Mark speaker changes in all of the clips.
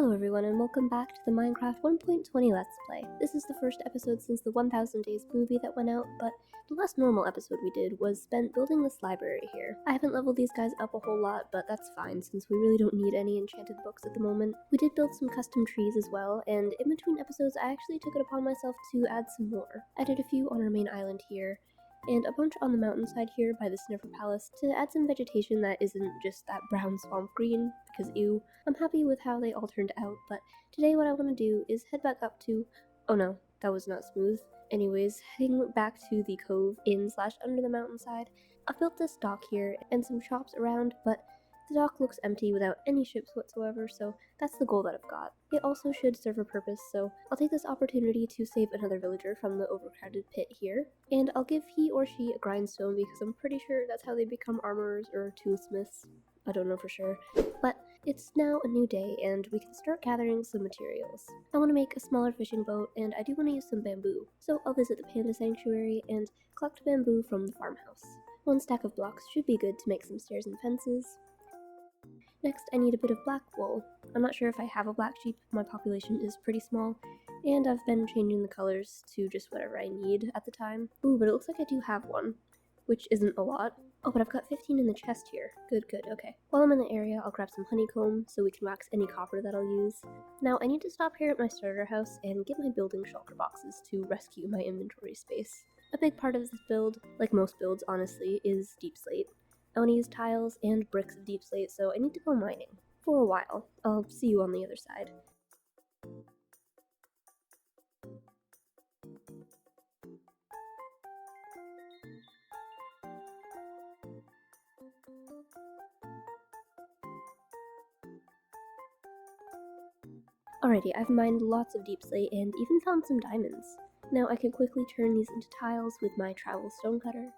Speaker 1: Hello everyone and welcome back to the Minecraft 1.20 Let's Play. This is the first episode since the 1000 Days movie that went out, but the last normal episode we did was spent building this library here. I haven't leveled these guys up a whole lot, but that's fine since we really don't need any enchanted books at the moment. We did build some custom trees as well, and in between episodes I actually took it upon myself to add some more. I did a few on our main island here, and a bunch on the mountainside here by the Sniffer Palace to add some vegetation that isn't just that brown swamp green, because ew. I'm happy with how they all turned out, but today what I want to do is head back up to— oh no, that was not smooth. Anyways, heading back to the cove in/under the mountainside. I've built this dock here and some shops around, but the dock looks empty without any ships whatsoever, so that's the goal that I've got. It also should serve a purpose, so I'll take this opportunity to save another villager from the overcrowded pit here, and I'll give he or she a grindstone because I'm pretty sure that's how they become armorers or toolsmiths. I don't know for sure. But it's now a new day and we can start gathering some materials. I want to make a smaller fishing boat and I do want to use some bamboo, so I'll visit the panda sanctuary and collect bamboo from the farmhouse. 1 stack of blocks should be good to make some stairs and fences. Next, I need a bit of black wool. I'm not sure if I have a black sheep, my population is pretty small, and I've been changing the colors to just whatever I need at the time. Ooh, but it looks like I do have one, which isn't a lot. Oh, but I've got 15 in the chest here. Good, okay. While I'm in the area, I'll grab some honeycomb so we can wax any copper that I'll use. Now, I need to stop here at my starter house and get my building shulker boxes to rescue my inventory space. A big part of this build, like most builds honestly, is deep slate. I want to use tiles and bricks of deep slate, so I need to go mining. For a while. I'll see you on the other side. Alrighty, I've mined lots of deep slate and even found some diamonds. Now I can quickly turn these into tiles with my travel stonecutter.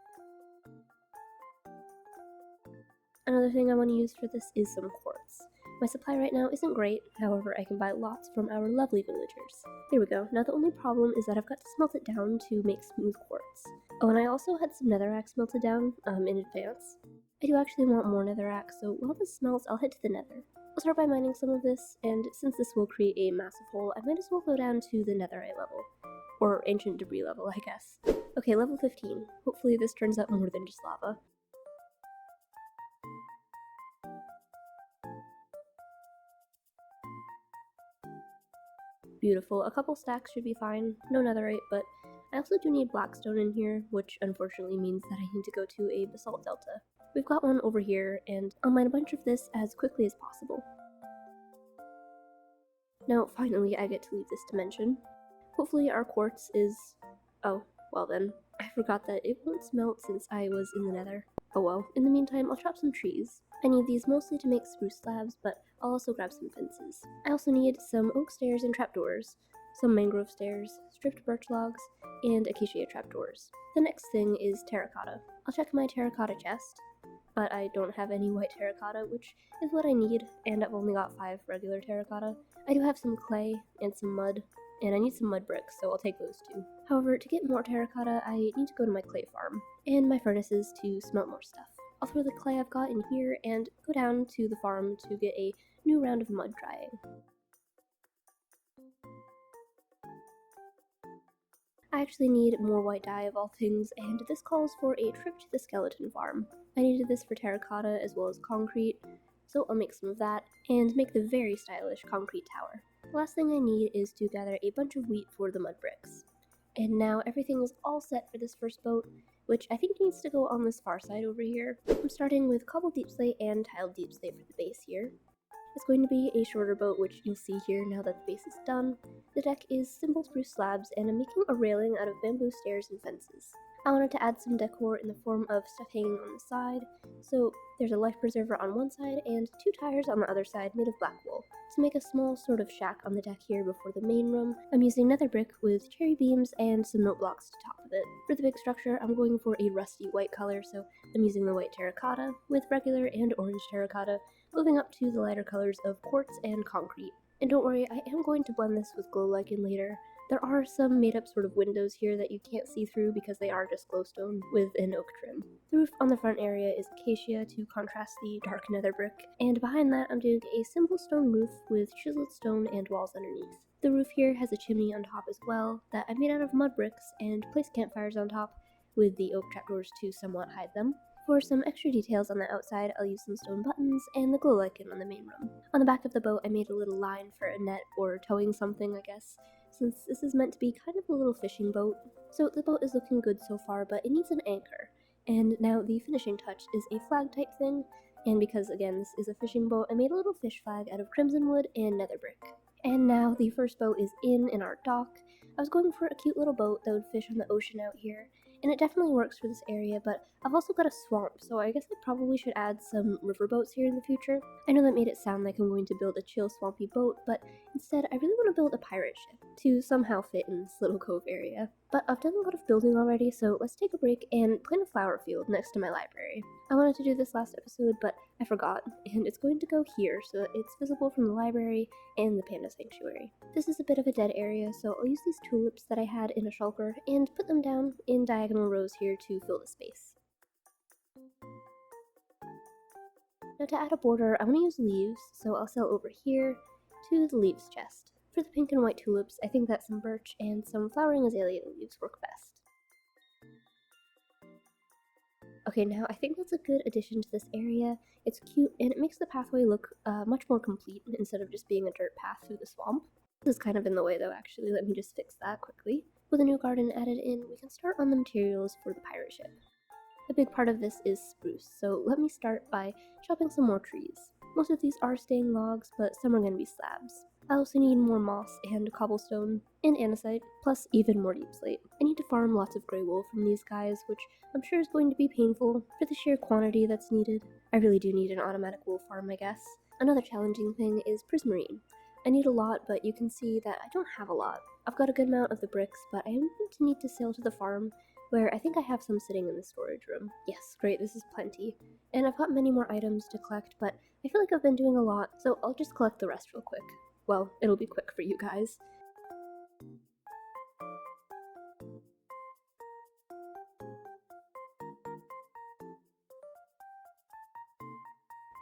Speaker 1: Another thing I want to use for this is some quartz. My supply right now isn't great, however I can buy lots from our lovely villagers. There we go. Now the only problem is that I've got to smelt it down to make smooth quartz. Oh, and I also had some netherrack smelted down in advance. I do actually want more netherrack, so while this smelts, I'll head to the nether. I'll start by mining some of this, and since this will create a massive hole, I might as well go down to the netherite level. Or ancient debris level, I guess. Okay, level 15. Hopefully this turns out more than just lava. Beautiful. A couple stacks should be fine. No netherite, but I also do need blackstone in here, which unfortunately means that I need to go to a basalt delta. We've got one over here, and I'll mine a bunch of this as quickly as possible. Now, finally, I get to leave this dimension. Hopefully our quartz is— oh, well then. I forgot that it won't smelt since I was in the nether. Oh well. In the meantime, I'll chop some trees. I need these mostly to make spruce slabs, but I'll also grab some fences. I also need some oak stairs and trapdoors, some mangrove stairs, stripped birch logs, and acacia trapdoors. The next thing is terracotta. I'll check my terracotta chest, but I don't have any white terracotta, which is what I need, and I've only got 5 regular terracotta. I do have some clay and some mud, and I need some mud bricks, so I'll take those too. However, to get more terracotta, I need to go to my clay farm, and my furnaces to smelt more stuff. I'll throw the clay I've got in here and go down to the farm to get a new round of mud drying. I actually need more white dye of all things, and this calls for a trip to the skeleton farm. I needed this for terracotta as well as concrete, so I'll make some of that, and make the very stylish concrete tower. The last thing I need is to gather a bunch of wheat for the mud bricks. And now everything is all set for this first boat, which I think needs to go on this far side over here. I'm starting with cobbled deep slate and tiled deep slate for the base here. It's going to be a shorter boat, which you'll see here now that the base is done. The deck is simple spruce slabs, and I'm making a railing out of bamboo stairs and fences. I wanted to add some decor in the form of stuff hanging on the side, so there's a life preserver on one side and 2 tires on the other side made of black wool. To make a small sort of shack on the deck here before the main room, I'm using nether brick with cherry beams and some note blocks to top of it. For the big structure, I'm going for a rusty white color, so I'm using the white terracotta with regular and orange terracotta, moving up to the lighter colors of quartz and concrete. And don't worry, I am going to blend this with glow lichen later. There are some made-up sort of windows here that you can't see through because they are just glowstone with an oak trim. The roof on the front area is acacia to contrast the dark nether brick, and behind that I'm doing a simple stone roof with chiseled stone and walls underneath. The roof here has a chimney on top as well that I made out of mud bricks and placed campfires on top with the oak trapdoors to somewhat hide them. For some extra details on the outside, I'll use some stone buttons and the glow lichen on the main room. On the back of the boat, I made a little line for a net or towing something, I guess, since this is meant to be kind of a little fishing boat. So the boat is looking good so far, but it needs an anchor. And now the finishing touch is a flag type thing, and because again this is a fishing boat, I made a little fish flag out of crimson wood and nether brick. And now the first boat is in our dock. I was going for a cute little boat that would fish on the ocean out here, and it definitely works for this area, but I've also got a swamp, so I guess I probably should add some riverboats here in the future. I know that made it sound like I'm going to build a chill swampy boat, but instead I really want to build a pirate ship to somehow fit in this little cove area. But I've done a lot of building already, so let's take a break and plant a flower field next to my library. I wanted to do this last episode, but I forgot, and it's going to go here so that it's visible from the library and the panda sanctuary. This is a bit of a dead area, so I'll use these tulips that I had in a shulker and put them down in diagonal rows here to fill the space. Now to add a border, I want to use leaves, so I'll sail over here to the leaves chest. For the pink and white tulips, I think that some birch and some flowering azalea leaves work best. Okay, now I think that's a good addition to this area. It's cute, and it makes the pathway look much more complete instead of just being a dirt path through the swamp. This is kind of in the way though, actually. Let me just fix that quickly. With a new garden added in, we can start on the materials for the pirate ship. A big part of this is spruce, so let me start by chopping some more trees. Most of these are staying logs, but some are going to be slabs. I also need more moss and cobblestone and andesite, plus even more deep slate. I need to farm lots of grey wool from these guys, which I'm sure is going to be painful for the sheer quantity that's needed. I really do need an automatic wool farm, I guess. Another challenging thing is prismarine. I need a lot, but you can see that I don't have a lot. I've got a good amount of the bricks, but I am going to need to sail to the farm, where I think I have some sitting in the storage room. Yes, great, this is plenty. And I've got many more items to collect, but I feel like I've been doing a lot, so I'll just collect the rest real quick. Well, it'll be quick for you guys.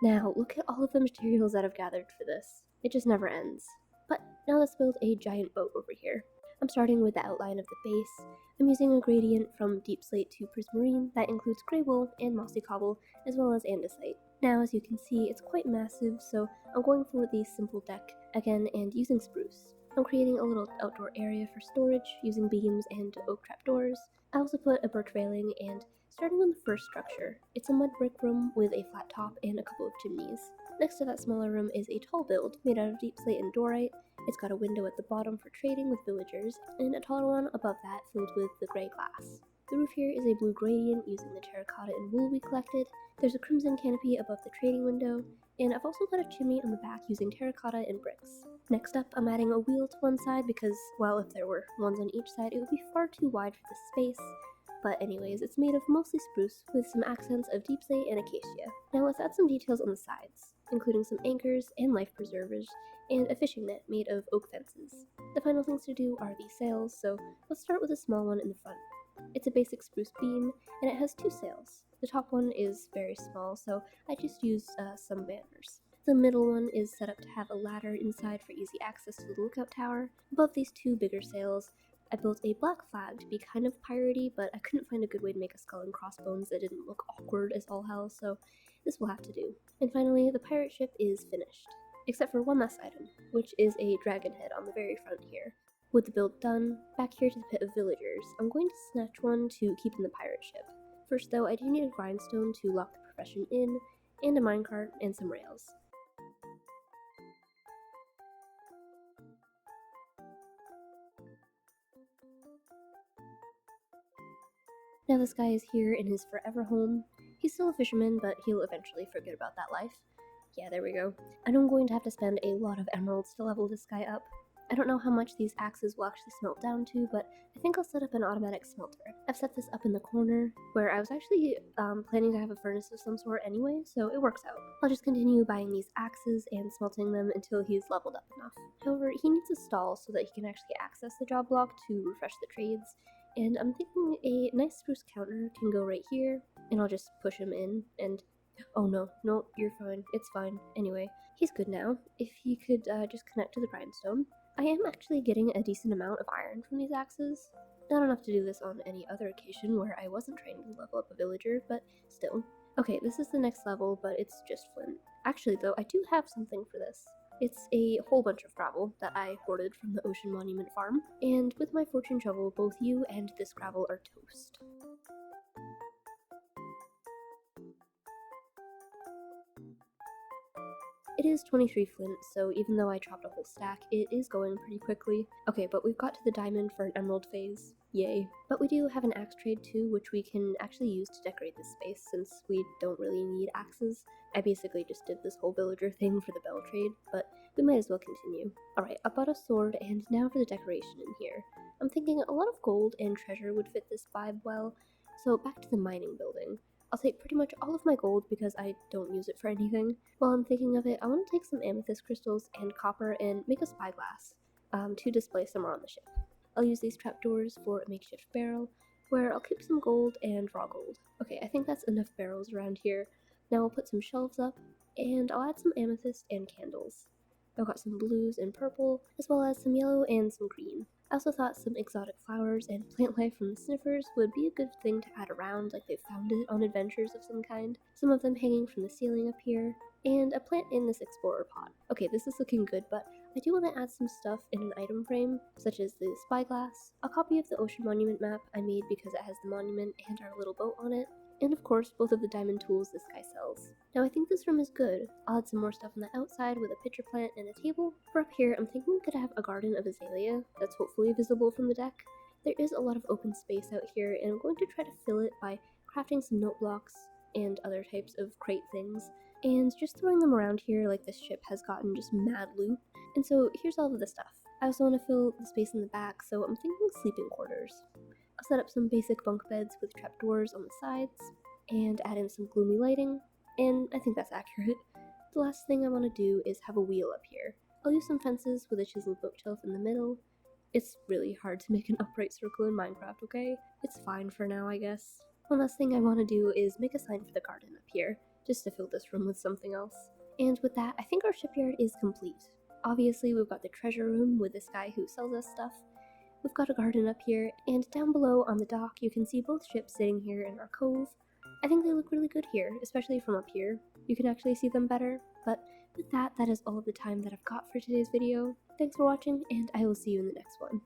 Speaker 1: Now, look at all of the materials that I've gathered for this. It just never ends. But now let's build a giant boat over here. I'm starting with the outline of the base. I'm using a gradient from deep slate to prismarine that includes grey wool and mossy cobble, as well as andesite. Now, as you can see, it's quite massive, so I'm going for the simple deck again and using spruce. I'm creating a little outdoor area for storage using beams and oak trapdoors. I also put a birch railing, and starting on the first structure, it's a mud brick room with a flat top and a couple of chimneys. Next to that smaller room is a tall build made out of deep slate and dorite. It's got a window at the bottom for trading with villagers, and a taller one above that filled with the grey glass. The roof here is a blue gradient using the terracotta and wool we collected. There's a crimson canopy above the trading window, and I've also got a chimney on the back using terracotta and bricks. Next up, I'm adding a wheel to one side because, well, if there were ones on each side, it would be far too wide for this space. But anyways, it's made of mostly spruce with some accents of deep slate and acacia. Now let's add some details on the sides, including some anchors and life preservers, and a fishing net made of oak fences. The final things to do are the sails, so let's start with a small one in the front. It's a basic spruce beam, and it has two sails. The top one is very small, so I just used some banners. The middle one is set up to have a ladder inside for easy access to the lookout tower. Above these two bigger sails, I built a black flag to be kind of piratey, but I couldn't find a good way to make a skull and crossbones that didn't look awkward as all hell, so this will have to do. And finally, the pirate ship is finished, except for one last item, which is a dragon head on the very front here. With the build done, back here to the pit of villagers, I'm going to snatch one to keep in the pirate ship. First though, I do need a grindstone to lock the profession in, and a minecart and some rails. Now this guy is here in his forever home. He's still a fisherman, but he'll eventually forget about that life. Yeah, there we go. I know I'm going to have to spend a lot of emeralds to level this guy up. I don't know how much these axes will actually smelt down to, but I think I'll set up an automatic smelter. I've set this up in the corner, where I was actually planning to have a furnace of some sort anyway, so it works out. I'll just continue buying these axes and smelting them until he's leveled up enough. However, he needs a stall so that he can actually access the job block to refresh the trades, and I'm thinking a nice spruce counter can go right here, and I'll just push him in, and oh no, you're fine, it's fine. Anyway, he's good now. If he could just connect to the grindstone. I am actually getting a decent amount of iron from these axes. Not enough to do this on any other occasion where I wasn't trying to level up a villager, but still. Okay, this is the next level, but it's just flint. Actually though, I do have something for this. It's a whole bunch of gravel that I hoarded from the Ocean Monument farm, and with my fortune shovel, both you and this gravel are toast. It is 23 flint, so even though I chopped a whole stack, it is going pretty quickly. Okay, but we've got to the diamond for an emerald phase. Yay. But we do have an axe trade too, which we can actually use to decorate this space since we don't really need axes. I basically just did this whole villager thing for the bell trade, but we might as well continue. Alright, I bought a sword, and now for the decoration in here. I'm thinking a lot of gold and treasure would fit this vibe well, so back to the mining building. I'll take pretty much all of my gold because I don't use it for anything. While I'm thinking of it, I want to take some amethyst crystals and copper and make a spyglass to display somewhere on the ship. I'll use these trapdoors for a makeshift barrel, where I'll keep some gold and raw gold. Okay, I think that's enough barrels around here. Now I'll put some shelves up, and I'll add some amethyst and candles. I've got some blues and purple, as well as some yellow and some green. I also thought some exotic flowers and plant life from the sniffers would be a good thing to add around, like they found it on adventures of some kind. Some of them hanging from the ceiling up here, and a plant in this explorer pot. Okay, this is looking good, but I do want to add some stuff in an item frame, such as the spyglass, a copy of the Ocean Monument map I made because it has the monument and our little boat on it, and of course both of the diamond tools this guy sells. Now I think this room is good. I'll add some more stuff on the outside with a pitcher plant and a table. For up here, I'm thinking we could have a garden of azalea that's hopefully visible from the deck. There is a lot of open space out here, and I'm going to try to fill it by crafting some note blocks and other types of crate things, and just throwing them around here like this ship has gotten just mad loot. And so here's all of the stuff. I also want to fill the space in the back, so I'm thinking sleeping quarters. I'll set up some basic bunk beds with trapdoors on the sides, and add in some gloomy lighting, and I think that's accurate. The last thing I want to do is have a wheel up here. I'll use some fences with a chiseled bookshelf in the middle. It's really hard to make an upright circle in Minecraft, okay? It's fine for now, I guess. One last thing I want to do is make a sign for the garden up here, just to fill this room with something else. And with that, I think our shipyard is complete. Obviously, we've got the treasure room with this guy who sells us stuff. We've got a garden up here, and down below on the dock you can see both ships sitting here in our cove. I think they look really good here, especially from up here. You can actually see them better, but with that, that is all of the time that I've got for today's video. Thanks for watching, and I will see you in the next one.